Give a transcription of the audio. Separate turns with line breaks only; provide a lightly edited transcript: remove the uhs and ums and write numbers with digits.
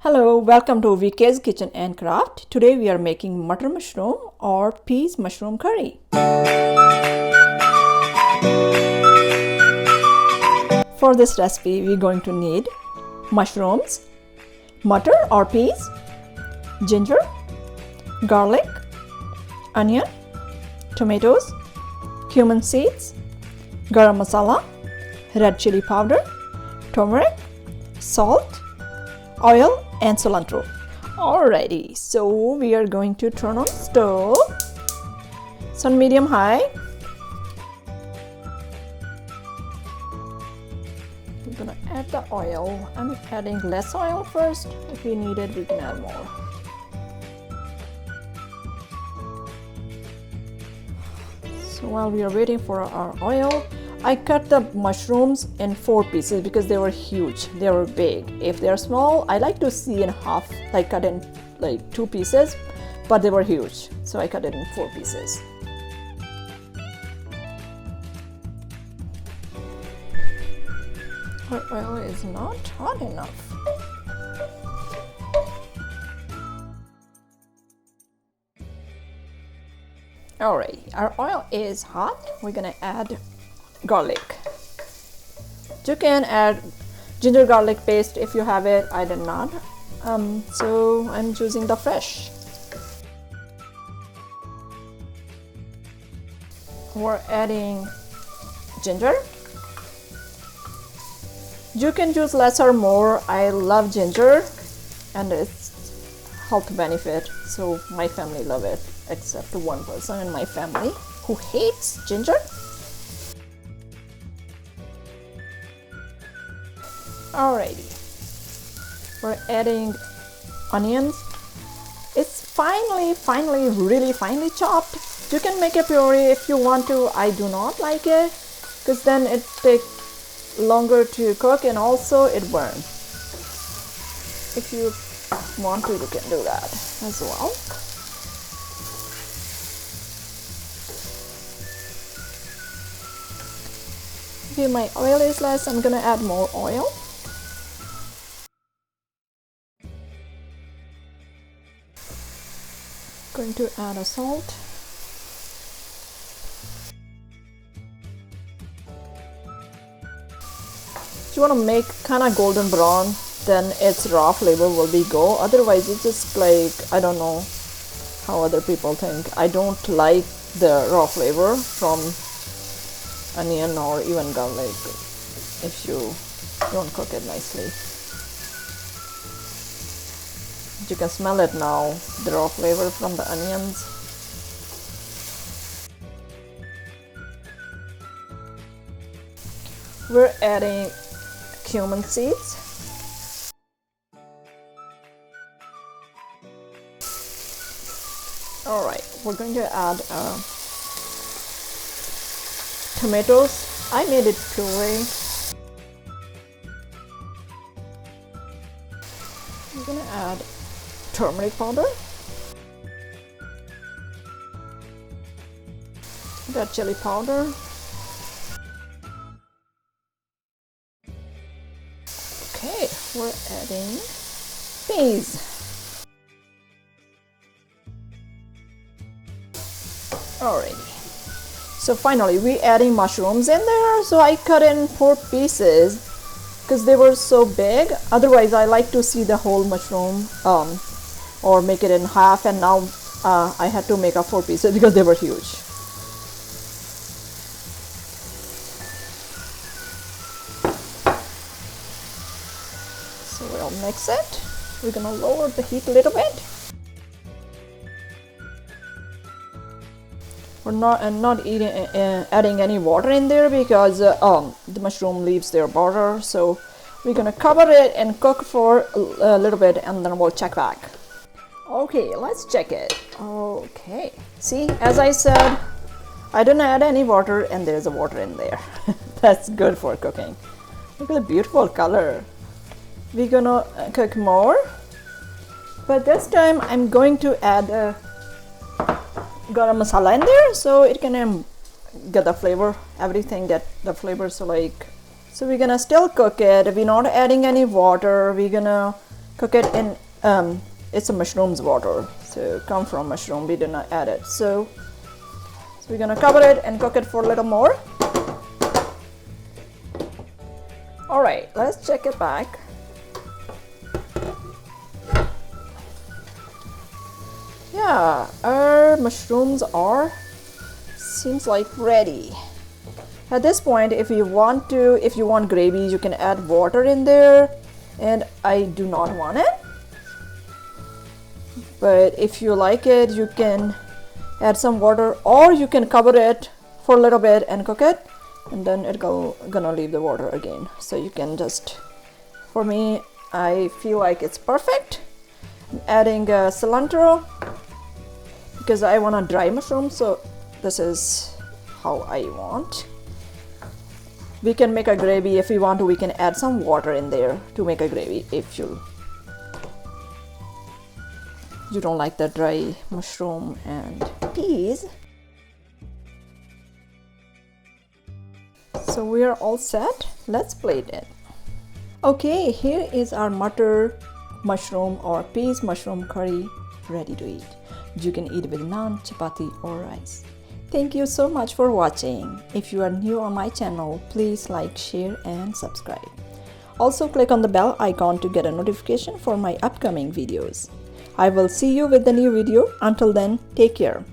Hello, welcome to VK's Kitchen and Craft. Today we are making mutter mushroom or peas mushroom curry. For this recipe, we're going to need mushrooms, mutter or peas, ginger, garlic, onion, tomatoes, cumin seeds, garam masala, red chili powder, turmeric, salt, oil and cilantro. Alrighty, so we are going to turn on stove, sun medium high. We're gonna add the oil. I'm adding less oil first. If we need it, we can add more. So while we are waiting for our oil, I cut the mushrooms in 4 pieces because they were huge, they were big. If they're small, I like to see in half, like cut in like 2 pieces, but they were huge, so I cut it in 4 pieces. Our oil is not hot enough. Alright, our oil is hot. We're gonna add garlic. You can add ginger garlic paste if you have it. I did not, so I'm choosing the fresh. We're adding ginger. You can choose less or more. I love ginger and it's health benefit, so my family love it, except one person in my family who hates ginger. Alrighty, we're adding onions. It's really finely chopped. You can make a puree if you want to. I do not like it because then it takes longer to cook and also it burns. If you want to, you can do that as well. Okay, my oil is less. I'm gonna add more oil. Going to add a salt. If you want to make kind of golden brown, then its raw flavor will be go. Otherwise, it's just like, I don't know how other people think. I don't like the raw flavor from onion or even garlic if you don't cook it nicely. You can smell it now, the raw flavor from the onions. We're adding cumin seeds. Alright, we're going to add tomatoes. I made it puree. I'm gonna add turmeric powder, red chili powder, okay, we're adding peas. Alrighty, so finally we're adding mushrooms in there. So I cut in 4 pieces because they were so big. Otherwise, I like to see the whole mushroom or make it in half, and now I had to make a 4 pieces because they were huge. So we'll mix it. We're gonna lower the heat a little bit. We're not adding any water in there because the mushroom leaves their water. So we're gonna cover it and cook for a little bit, and then we'll check back. Okay, let's check it. Okay, see, as I said, I didn't add any water and there's a water in there. That's good for cooking. Look at the beautiful color. We're gonna cook more, but this time I'm going to add garam masala in there so it can get the flavor, everything get the flavor. So we're gonna still cook it. We're not adding any water. We're gonna Cook it in, it's a mushrooms water, so come from mushroom, we did not add it. So we're gonna cover it and cook it for a little more. All right, let's check it back. Yeah, our mushrooms are, seems like ready. At this point, if you want gravy, you can add water in there, and I do not want it. But if you like it, you can add some water, or you can cover it for a little bit and cook it, and then gonna leave the water again. So you can just, for me, I feel like it's perfect. I'm adding cilantro because I want a dry mushroom, so this is how I want. We can make a gravy if we want to. We can add some water in there to make a gravy if you don't like the dry mushroom and peas. So we are all set. Let's plate it. Okay, here is our mutter mushroom or peas mushroom curry ready to eat. You can eat with naan, chapati or rice. Thank you so much for watching. If you are new on my channel, please like, share and subscribe. Also click on the bell icon to get a notification for my upcoming videos. I will see you with the new video. Until then, take care.